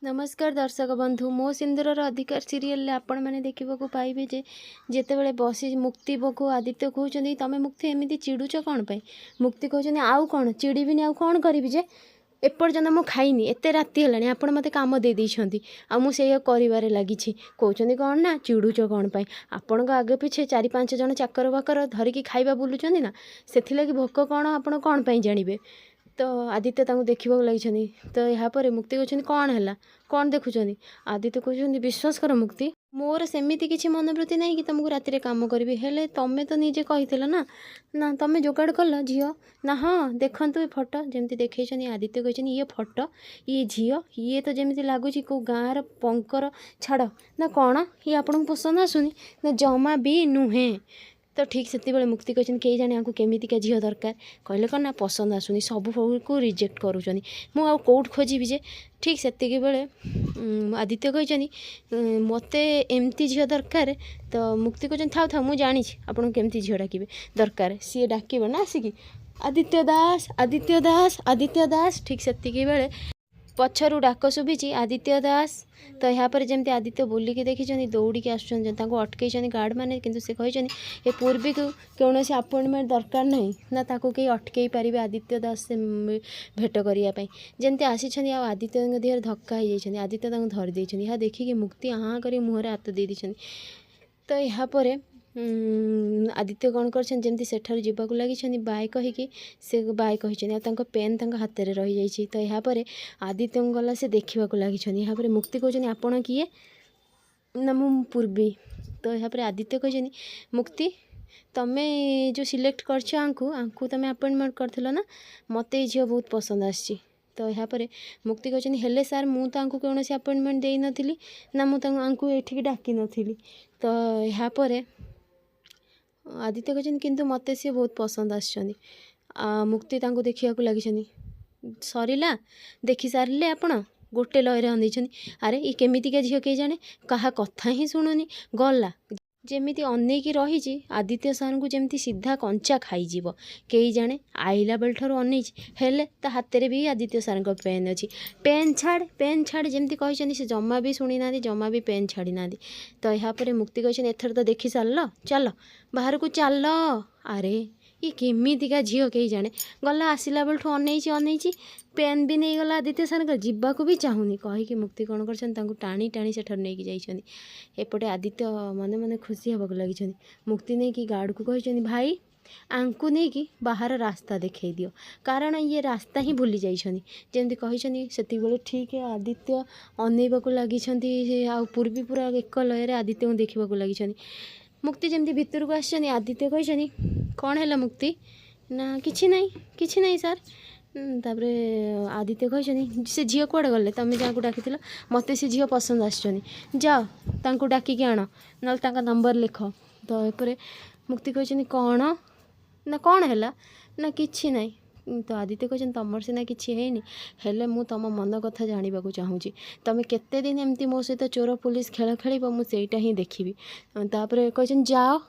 नमस्कार दर्शक बंधु मो सिंदूर अधिकार सीरियल आपण मैंने देखा पाइबे जे जितेबाला बसी मुक्ति को आदित्य कहते तुम मुक्ति एमती चिड़ुच कौन पाई मुक्ति कहते आउ कौन चिड़बी आउ कौन करी जे एपर्यंत मु खाइनी एत राति है आपण मत कम दे देइछंती आ मु से कर लगी कहते कौन ना चिड़ुच कौन पाई आपण आगे पिछे 4-5 जन चाकर बाकर धरिकी खाइबा बुलूँ ना से भोक कौन आपण कौन पाई जानिबे। तो आदित्य देखा लगी तो यापर मुक्ति कहते कौन है कौन देखुं आदित्य कहते विश्वास कर मुक्ति मोर सेमती किसी मनोवृत्ति नहीं कि तुमको राति कम करी हेले तुम्हें तो निजे कही ना ना तुम जोगाड़ कल झील ना हाँ देखु ये फोटो जमी देखी आदित्य कहते ये फोटो ये झील ये तो जमी लगुच कौ गाँव पंकर छाड़ ना कौन ये आपको पसंद आसुनी ना जमा भी नुहे। तो ठीक से मुक्ति कहते कई जाने आपको केमितिका झील दरकार कहले कौन ना पसंद आसुनी सब को रिजेक्ट करूँ मुझे कौट खोजी जे ठीक से बेले आदित्य कहते मत एमती झील दरकार। तो मुक्ति कहते था था मुझे जानी आपन केमती झील डाकिबे दरकार सी डाक ना आसिकी आदित्य दास आदित्य दास आदित्य दास ठीक से बेले पछरू डाक शुभी आदित्य दास। तो यापर जमी आदित्य बोलिकी देखी दौड़ी आसुँच अटकई गार्ड मैंने किंतु से कहते ये पूर्वी को कौन से अपॉइंटमेंट दरकार नहीं ना ताको कई अटकई पारे आदित्य दास से भेट करने जमी आसी आदित्य देह धक्का हो जाती आदित्य धरीदे यह देखिए मुक्ति हाँ कर मुहर हाथ दे दी। तो यापर आदित्य कौन करमती सेठार जावाक लगी बाय कहीकि से बाय कही पेन हाथ में रही जाइए। तो यापर आदित्य गला से देखा लगी यापर मुक्ति कहते आपण किए ना मु पूर्वी। तो यापर आदित्य कहते मुक्ति तुम्हें जो सिलेक्ट करको तुम अपॉइंटमेंट कर ना मत ये झील बहुत पसंद आसी। तो यापर मुक्ति कहते हेले सार मुझे कौन से अपॉइंटमेंट दे नी ना मुझे डाकी नी। तो यापर आदित्य कहते किंतु मत सी बहुत पसंद आसछनी मुक्ति देखा लगी सरला देखी सारे आपण गोटे लय अनई अरे ये केमितिका झील कई जाने कहा कथा ही शुणुनी गला जमी अनेक रही आदित्य सार को जमी सीधा कंचा खाईज कई जाने आईला बेल ठार अनई हेले ता हाथ में भी आदित्य सार पेन अच्छी पेन छाड़ जमी कही से जमा भी शुणी ना जमा भी पेन छाड़ी ना। तो यापर मुक्ति कहते एथर तो देखी सार चल बाहर को चल अरे ये केमितिका झील कई जाने गला आसला बेलू अनई पेन भी नहीं गला आदित्य सार जावाक भी चाहूनी कहीकि मुक्ति कौन कर टाणी टाणी से नहीं जाइए एपटे आदित्य मन मन खुशी हाँक लगी मुक्ति नहीं कि गार्ड को कही भाई आंकु नहीं कि बाहर रास्ता देखई दियो कारण ये रास्ता ही भूली जाइछनी जमी कही से ठीक है आदित्य अनेवाक लगी आ पूर्वी पूरा एक लय आदित्य को देखा लगी मुक्ति जमी भितर को आसछनी आदित्य कही कौन है मुक्ति ना किछि नहीं सार। तापर आदित्य कही से झील कौड़े गले तुम जहाँ को डाकी मत से झील पसंद आसछनी जाओ तांको डाकिकी आण ना नंबर लिख। तो ये मुक्ति कही कौन ना कौन है ना किछि नहीं। तो आदित्य कहते तुम सीना किसी है हेले मु तुम मन कथा जानवा चाहूँगी तुम केते दिन एमती मो सहित चोर पुलिस खेल खेल मुझा ही देखी। तापर कहते जाओ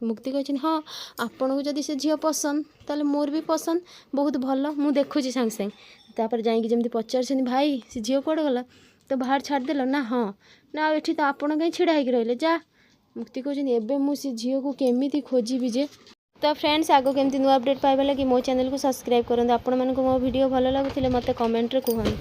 मुक्ति कहते हाँ आपन को जदि से झील पसंद ताले मोर भी पसंद बहुत भल मु देखुची सांगे सांगे। तापर जाइए जमी पचार भाई से झील कौड़े गला तो बाहर छाड़देल ना हाँ ना ये तो आपड़ कहीं छिड़ा होगी रही जा मुक्ति कहते एवं मुझे झील को केमी खोजी जे। तो फ्रेंड्स आगो केमती नुआ अपडेट पाइबा लगी मो चैनल को सब्सक्राइब करूँ आपण मानक मो वीडियो भल लगुले मत कमेंट रे कहूँ।